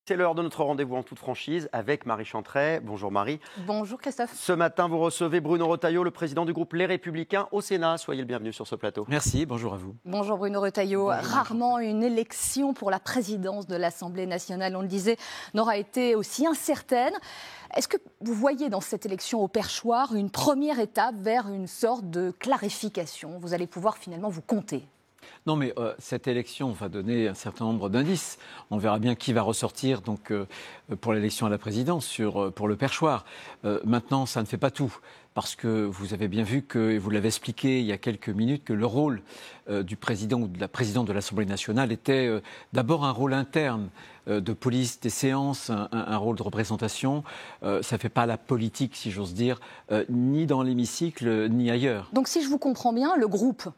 C'est l'heure de notre rendez-vous en toute franchise avec Marie Chantray. Bonjour Marie. Bonjour Christophe. Ce matin, vous recevez Bruno Retailleau, le président du groupe Les Républicains au Sénat. Soyez le bienvenu sur ce plateau. Merci, bonjour à vous. Bonjour Bruno Retailleau. Rarement une élection pour la présidence de l'Assemblée nationale, on le disait, n'aura été aussi incertaine. Est-ce que vous voyez dans cette élection au perchoir une première étape vers une sorte de clarification ? Vous allez pouvoir finalement vous compter. Non, mais cette élection va donner un certain nombre d'indices. On verra bien qui va ressortir donc, pour l'élection à la présidence pour le perchoir. Maintenant, ça ne fait pas tout. Parce que vous avez bien vu que, et vous l'avez expliqué il y a quelques minutes, que le rôle du président ou de la présidente de l'Assemblée nationale était d'abord un rôle interne de police des séances, un rôle de représentation. Ça ne fait pas la politique, si j'ose dire, ni dans l'hémicycle, ni ailleurs. Donc si je vous comprends bien, le groupe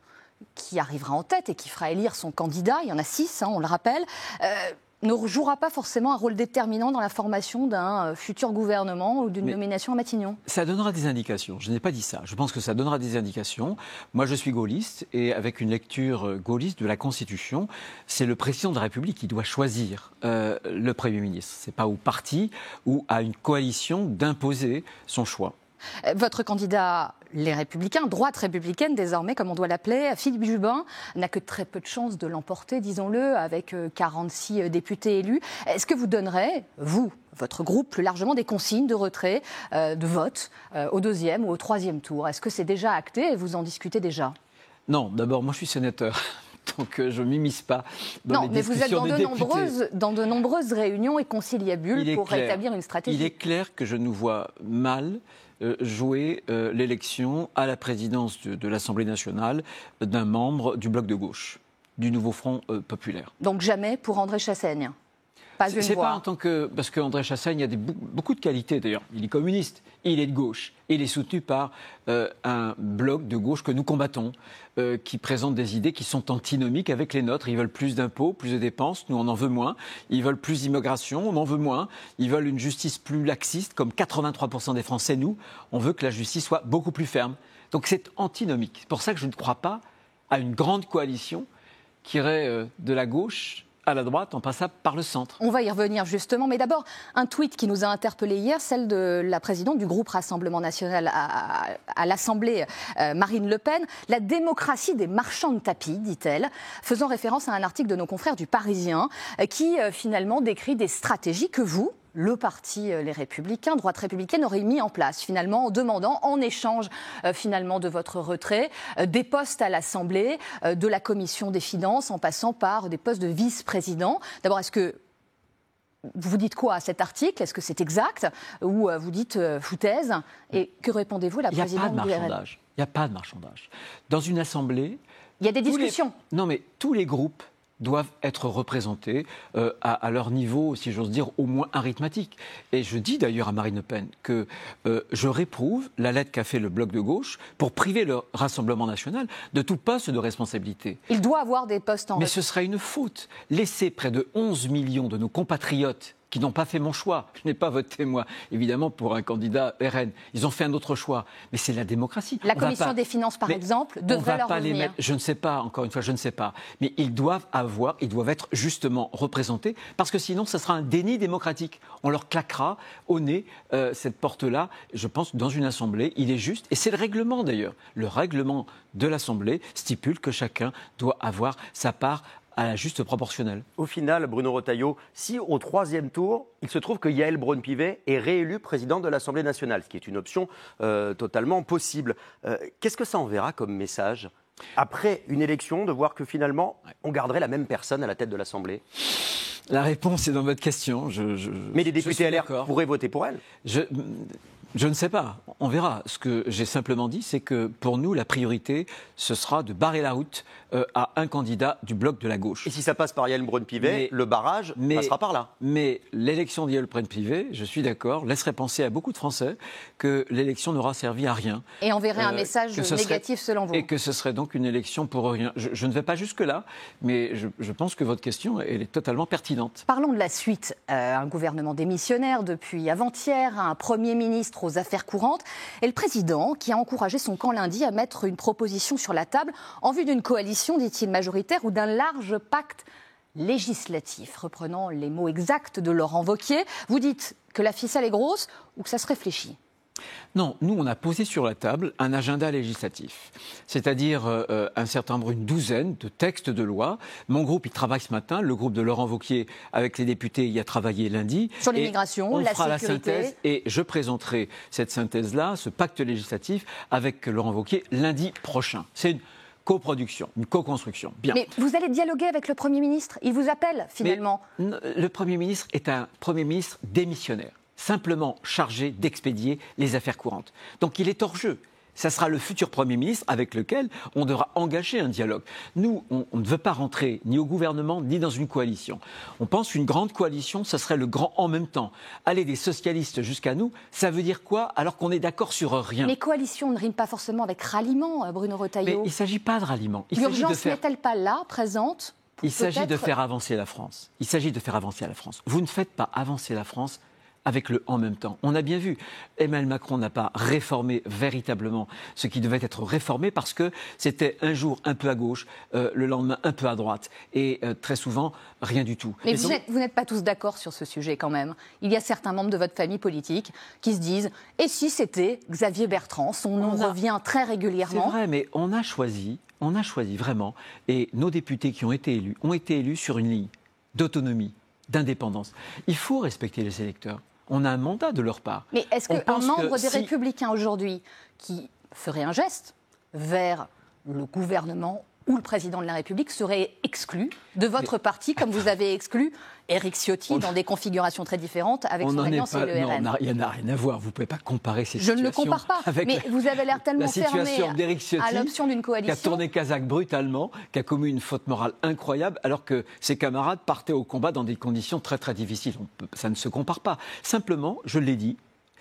qui arrivera en tête et qui fera élire son candidat, il y en a 6, on le rappelle, ne jouera pas forcément un rôle déterminant dans la formation d'un futur gouvernement ou d'une nomination à Matignon. Ça donnera des indications. Je n'ai pas dit ça. Je pense que ça donnera des indications. Moi, je suis gaulliste et avec une lecture gaulliste de la Constitution, c'est le président de la République qui doit choisir le Premier ministre. Ce n'est pas au parti ou à une coalition d'imposer son choix. Votre candidat, les Républicains, droite républicaine désormais, comme on doit l'appeler, Philippe Jubin, n'a que très peu de chances de l'emporter, disons-le, avec 46 députés élus. Est-ce que vous donnerez, vous, votre groupe, plus largement, des consignes de retrait, de vote au deuxième ou au troisième tour ? Est-ce que c'est déjà acté et vous en discutez déjà ? Non, d'abord, moi je suis sénateur. Donc je ne m'immisce pas dans les discussions des députés. Non, mais vous êtes dans de nombreuses réunions et conciliabules pour rétablir une stratégie. Il est clair que je nous vois mal jouer l'élection à la présidence de l'Assemblée nationale d'un membre du bloc de gauche, du Nouveau Front populaire. Donc jamais pour André Chassaigne ? C'est pas en tant que... Parce qu'André Chassaigne a beaucoup de qualités d'ailleurs. Il est communiste, il est de gauche. Il est soutenu par un bloc de gauche que nous combattons, qui présente des idées qui sont antinomiques avec les nôtres. Ils veulent plus d'impôts, plus de dépenses, nous on en veut moins. Ils veulent plus d'immigration, on en veut moins. Ils veulent une justice plus laxiste, comme 83% des Français, nous. On veut que la justice soit beaucoup plus ferme. Donc c'est antinomique. C'est pour ça que je ne crois pas à une grande coalition qui irait de la gauche à la droite en passant par le centre. On va y revenir justement, mais d'abord un tweet qui nous a interpellés hier, celle de la présidente du groupe Rassemblement National à l'Assemblée, Marine Le Pen. La démocratie des marchands de tapis, dit-elle, faisant référence à un article de nos confrères du Parisien qui finalement décrit des stratégies que vous, le parti Les Républicains, droite républicaine, aurait mis en place finalement en demandant en échange finalement de votre retrait des postes à l'Assemblée, de la Commission des Finances en passant par des postes de vice-président. D'abord, est-ce que vous dites quoi à cet article ? Est-ce que c'est exact ou vous dites foutaise ? Et que répondez-vous à la présidente du RN ? Il n'y a pas de marchandage. Dans une Assemblée... Il y a des discussions. Non, mais tous les groupes doivent être représentés à leur niveau, si j'ose dire, au moins arithmétique. Et je dis d'ailleurs à Marine Le Pen que je réprouve la lettre qu'a fait le Bloc de gauche pour priver le Rassemblement national de tout poste de responsabilité. Il doit avoir des postes en... Mais ce serait une faute. Laisser près de 11 millions de nos compatriotes qui n'ont pas fait mon choix. Je n'ai pas voté, moi, évidemment, pour un candidat RN. Ils ont fait un autre choix. Mais c'est la démocratie. La Commission des Finances, par exemple, devrait leur revenir. Je ne sais pas, encore une fois, je ne sais pas. Mais ils doivent être justement représentés, parce que sinon, ce sera un déni démocratique. On leur claquera au nez cette porte-là. Je pense que dans une Assemblée, il est juste, et c'est le règlement d'ailleurs, le règlement de l'Assemblée stipule que chacun doit avoir sa part à la juste proportionnelle. Au final, Bruno Retailleau, si au troisième tour, il se trouve que Yaël Braun-Pivet est réélue présidente de l'Assemblée nationale, ce qui est une option totalement possible, qu'est-ce que ça enverra comme message après une élection, de voir que finalement, on garderait la même personne à la tête de l'Assemblée ? La réponse est dans votre question. Mais les députés LR pourraient voter pour elle ? Je ne sais pas, on verra. Ce que j'ai simplement dit, c'est que pour nous, la priorité, ce sera de barrer la route à un candidat du bloc de la gauche. Et si ça passe par Yaël Braun-Pivet, le barrage passera par là. Mais l'élection d'Yaël Braun-Pivet, je suis d'accord, laisserait penser à beaucoup de Français que l'élection n'aura servi à rien. Et enverrait un message négatif selon vous. Et que ce serait donc une élection pour rien. Je ne vais pas jusque-là, mais je pense que votre question, elle est totalement pertinente. Parlons de la suite. Un gouvernement démissionnaire depuis avant-hier, un Premier ministre aux affaires courantes, et le président qui a encouragé son camp lundi à mettre une proposition sur la table en vue d'une coalition, dit-il, majoritaire ou d'un large pacte législatif. Reprenant les mots exacts de Laurent Wauquiez, vous dites que la ficelle est grosse ou que ça se réfléchit? Non, nous, on a posé sur la table un agenda législatif, c'est-à-dire un certain nombre, une douzaine de textes de loi. Mon groupe, il travaille ce matin, le groupe de Laurent Wauquiez, avec les députés, il a travaillé lundi. Sur l'immigration, la sécurité. On fera sécurité. la synthèse et je présenterai cette synthèse-là, ce pacte législatif, avec Laurent Wauquiez lundi prochain. C'est une coproduction, une co-construction. Bien. Mais vous allez dialoguer avec le Premier ministre? Il vous appelle, finalement? Mais le Premier ministre est un Premier ministre démissionnaire, simplement chargé d'expédier les affaires courantes. Donc il est hors jeu. Ça sera le futur Premier ministre avec lequel on devra engager un dialogue. Nous, on ne veut pas rentrer ni au gouvernement ni dans une coalition. On pense qu'une grande coalition, ça serait le grand en même temps. Aller des socialistes jusqu'à nous, ça veut dire quoi alors qu'on est d'accord sur rien? Mais coalition ne rime pas forcément avec ralliement, Bruno Retailleau. Mais il ne s'agit pas de ralliement. L'urgence n'est-elle pas là, présente? Il s'agit de faire avancer la France. Il s'agit de faire avancer la France. Vous ne faites pas avancer la France avec le « en même temps ». On a bien vu, Emmanuel Macron n'a pas réformé véritablement ce qui devait être réformé parce que c'était un jour un peu à gauche, le lendemain un peu à droite et très souvent rien du tout. Mais vous n'êtes pas tous d'accord sur ce sujet quand même. Il y a certains membres de votre famille politique qui se disent « et si c'était Xavier Bertrand ?» Son nom revient très régulièrement. C'est vrai, mais on a choisi vraiment, et nos députés qui ont été élus sur une ligne d'autonomie, d'indépendance. Il faut respecter les électeurs. On a un mandat de leur part. Mais est-ce qu'un membre des Républicains aujourd'hui qui ferait un geste vers le gouvernement ou le président de la République serait exclu de votre parti, comme vous avez exclu Éric Ciotti dans des configurations très différentes avec son alliance et le RN? Non, il n'y en a rien à voir. Vous ne pouvez pas comparer ces situations. Je ne le compare pas, mais vous avez l'air tellement fermé à l'option d'une coalition. Qui a tourné Kazakh brutalement, qui a commis une faute morale incroyable, alors que ses camarades partaient au combat dans des conditions très très difficiles. Ça ne se compare pas. Simplement, je l'ai dit,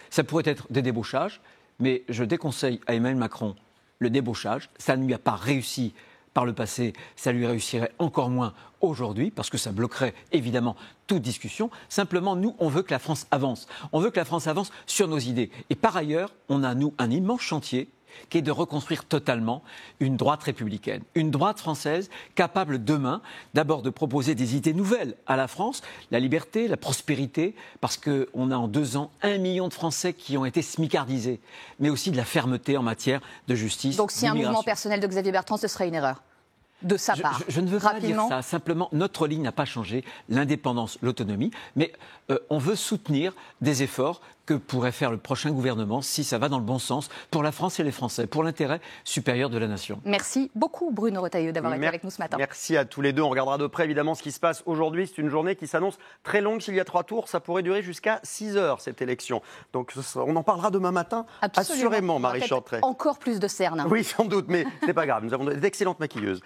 ça pourrait être des débauchages, mais je déconseille à Emmanuel Macron le débauchage. Ça ne lui a pas réussi par le passé, ça lui réussirait encore moins aujourd'hui, parce que ça bloquerait évidemment toute discussion. Simplement, nous, on veut que la France avance. On veut que la France avance sur nos idées. Et par ailleurs, on a, nous, un immense chantier qui est de reconstruire totalement une droite républicaine, une droite française capable demain, d'abord de proposer des idées nouvelles à la France, la liberté, la prospérité, parce qu'on a en 2 ans 1 million de Français qui ont été smicardisés, mais aussi de la fermeté en matière de justice. Donc si un mouvement personnel de Xavier Bertrand, ce serait une erreur de sa part. Je ne veux pas dire ça. Simplement, notre ligne n'a pas changé, l'indépendance, l'autonomie, mais on veut soutenir des efforts que pourrait faire le prochain gouvernement si ça va dans le bon sens pour la France et les Français, pour l'intérêt supérieur de la nation. Merci beaucoup Bruno Retailleau d'avoir été avec nous ce matin. Merci à tous les deux. On regardera de près évidemment ce qui se passe aujourd'hui. C'est une journée qui s'annonce très longue. S'il y a 3 tours, ça pourrait durer jusqu'à 6 heures cette élection. Donc on en parlera demain matin, assurément, Marie Chantrey. Encore plus de cernes. Oui, sans doute, mais ce n'est pas grave. Nous avons d'excellentes maquilleuses.